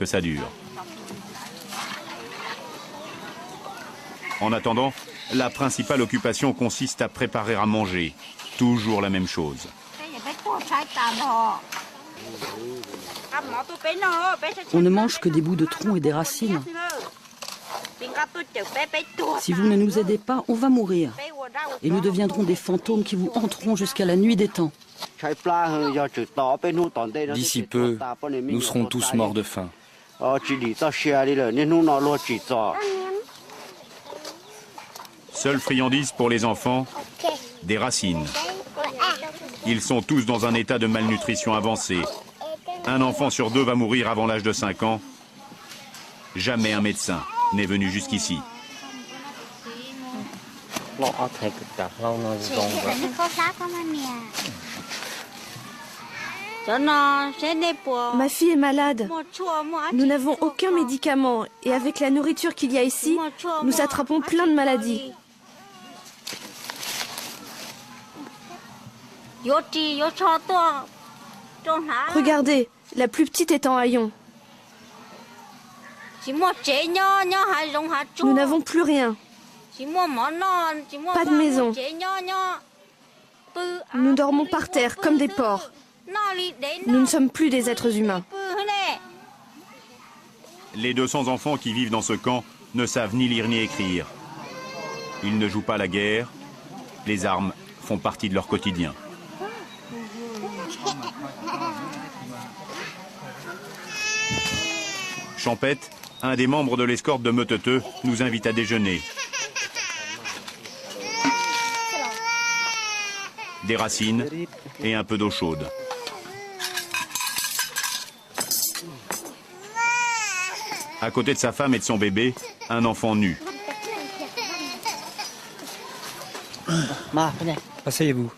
que ça dure. En attendant, la principale occupation consiste à préparer à manger. Toujours la même chose. On ne mange que des bouts de tronc et des racines. Si vous ne nous aidez pas, on va mourir. Et nous deviendrons des fantômes qui vous hanteront jusqu'à la nuit des temps. D'ici peu, nous serons tous morts de faim. Seule friandise pour les enfants, des racines. Ils sont tous dans un état de malnutrition avancée. Un enfant sur deux va mourir avant l'âge de 5 ans. Jamais un médecin n'est venu jusqu'ici. Ma fille est malade. Nous n'avons aucun médicament et avec la nourriture qu'il y a ici, nous attrapons plein de maladies. Regardez, la plus petite est en haillons. Nous n'avons plus rien. Pas de maison. Nous dormons par terre comme des porcs. Nous ne sommes plus des êtres humains. Les 200 enfants qui vivent dans ce camp ne savent ni lire ni écrire. Ils ne jouent pas la guerre. Les armes font partie de leur quotidien. Champette, un des membres de l'escorte de Meteuteux, nous invite à déjeuner. Des racines et un peu d'eau chaude. À côté de sa femme et de son bébé, un enfant nu. Asseyez-vous.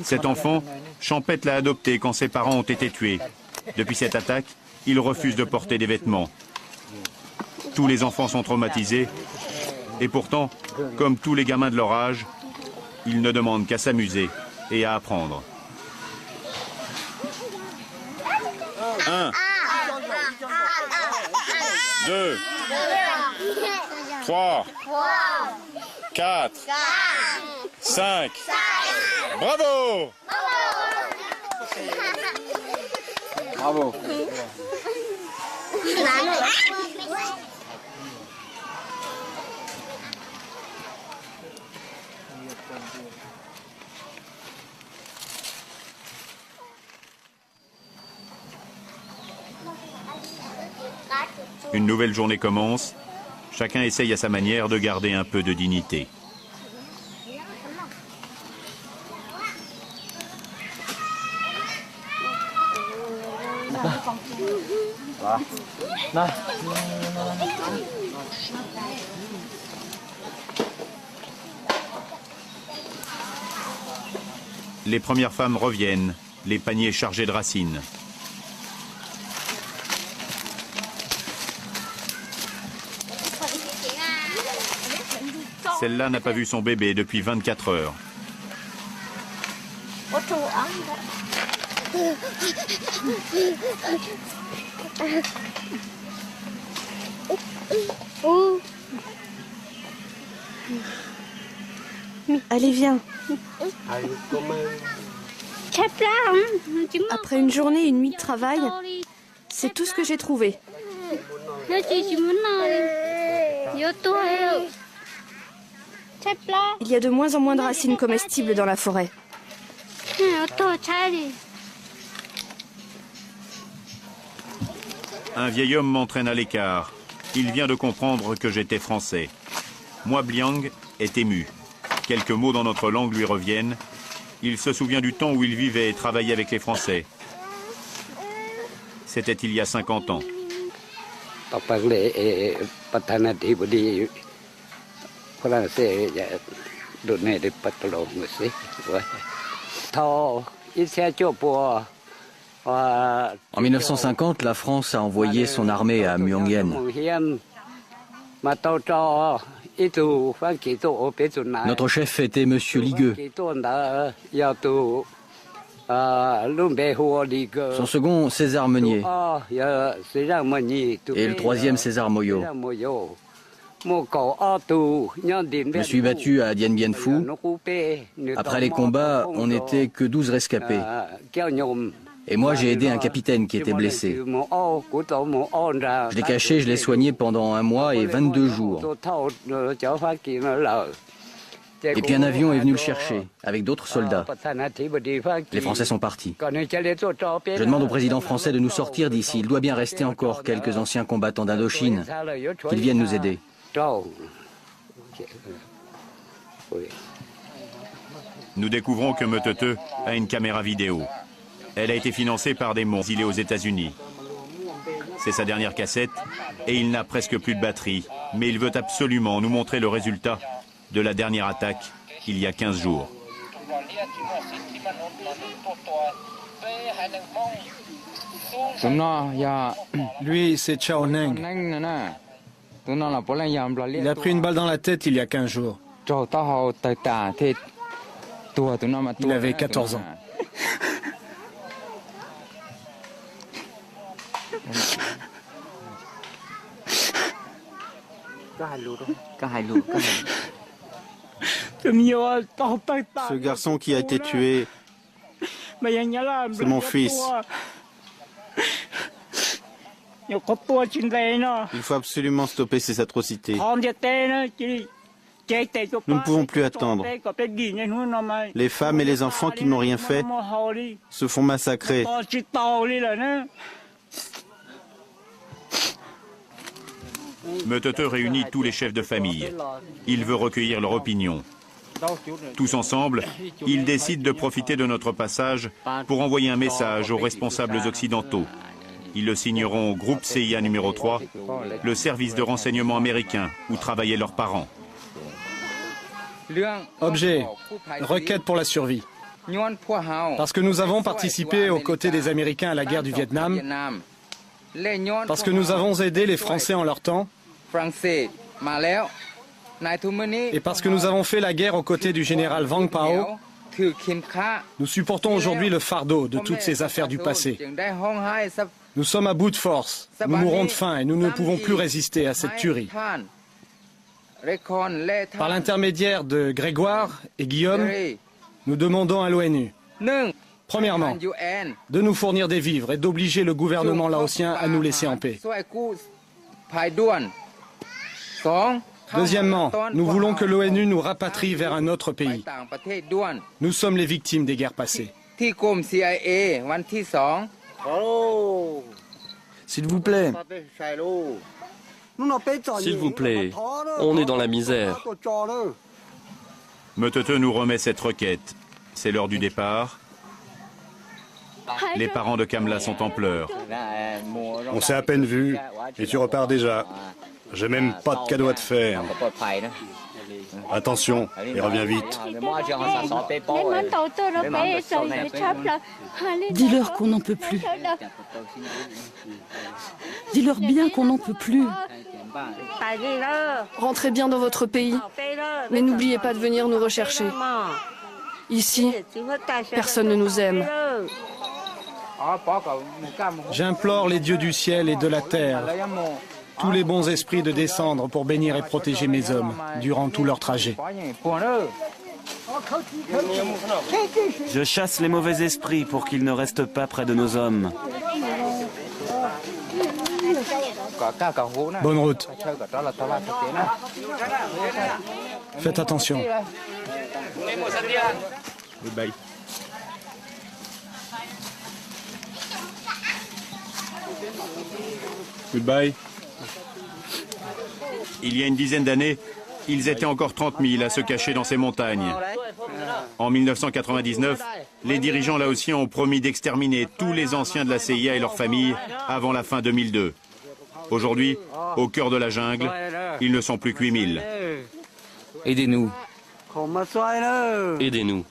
Cet enfant, Champette l'a adopté quand ses parents ont été tués. Depuis cette attaque, il refuse de porter des vêtements. Tous les enfants sont traumatisés. Et pourtant, comme tous les gamins de leur âge, ils ne demandent qu'à s'amuser et à apprendre. 1, 2, 3, 4, 5. Bravo! Bravo. Une nouvelle journée commence. Chacun essaye à sa manière de garder un peu de dignité. Les premières femmes reviennent, les paniers chargés de racines. Celle-là n'a pas vu son bébé depuis 24 heures. Allez, viens. Après une journée et une nuit de travail, c'est tout ce que j'ai trouvé. Il y a de moins en moins de racines comestibles dans la forêt. Un vieil homme m'entraîne à l'écart. Il vient de comprendre que j'étais français. Moi, Bliang est ému. Quelques mots dans notre langue lui reviennent. Il se souvient du temps où il vivait et travaillait avec les Français. C'était il y a 50 ans. En 1950, la France a envoyé son armée à Myongyen. Notre chef était Monsieur Ligueux. Son second, César Meunier. Et le troisième, César Moyo. Je me suis battu à Dien Bien Phu. Après les combats, on n'était que 12 rescapés. Et moi, j'ai aidé un capitaine qui était blessé. Je l'ai caché, je l'ai soigné pendant 1 mois et 22 jours. Et puis un avion est venu le chercher, avec d'autres soldats. Les Français sont partis. Je demande au président français de nous sortir d'ici. Il doit bien rester encore quelques anciens combattants d'Indochine. Qu'ils viennent nous aider. Nous découvrons que Meutete a une caméra vidéo. Elle a été financée par des mondes exilés aux États-Unis. C'est sa dernière cassette et il n'a presque plus de batterie. Mais il veut absolument nous montrer le résultat de la dernière attaque il y a 15 jours. Lui, c'est Chao Neng. Il a pris une balle dans la tête il y a 15 jours. Il avait 14 ans. Ce garçon qui a été tué, c'est mon fils. Il faut absolument stopper ces atrocités. Nous ne pouvons plus attendre. Les femmes et les enfants qui n'ont rien fait se font massacrer. Meutete réunit tous les chefs de famille. Il veut recueillir leur opinion. Tous ensemble, ils décident de profiter de notre passage pour envoyer un message aux responsables occidentaux. Ils le signeront au groupe CIA numéro 3, le service de renseignement américain où travaillaient leurs parents. Objet, requête pour la survie. Parce que nous avons participé aux côtés des Américains à la guerre du Vietnam. Parce que nous avons aidé les Français en leur temps. Et parce que nous avons fait la guerre aux côtés du général Vang Pao. Nous supportons aujourd'hui le fardeau de toutes ces affaires du passé. Nous sommes à bout de force. Nous mourrons de faim et nous ne pouvons plus résister à cette tuerie. Par l'intermédiaire de Grégoire et Guillaume, nous demandons à l'ONU, premièrement, de nous fournir des vivres et d'obliger le gouvernement laotien à nous laisser en paix. Deuxièmement, nous voulons que l'ONU nous rapatrie vers un autre pays. Nous sommes les victimes des guerres passées. S'il vous plaît. S'il vous plaît, on est dans la misère. Meutete nous remet cette requête. C'est l'heure du départ. Les parents de Kamla sont en pleurs. On s'est à peine vu et tu repars déjà. J'ai même pas de cadeau à te faire. Attention et reviens vite. Dis-leur qu'on n'en peut plus. Dis-leur bien qu'on n'en peut plus. Rentrez bien dans votre pays, mais n'oubliez pas de venir nous rechercher. Ici, personne ne nous aime. J'implore les dieux du ciel et de la terre, tous les bons esprits de descendre pour bénir et protéger mes hommes durant tout leur trajet. Je chasse les mauvais esprits pour qu'ils ne restent pas près de nos hommes. Bonne route. Faites attention. Goodbye. Goodbye. Il y a une dizaine d'années, ils étaient encore 30 000 à se cacher dans ces montagnes. En 1999, les dirigeants laotiens ont promis d'exterminer tous les anciens de la CIA et leurs familles avant la fin 2002. Aujourd'hui, au cœur de la jungle, ils ne sont plus que 8 000. Aidez-nous. Aidez-nous.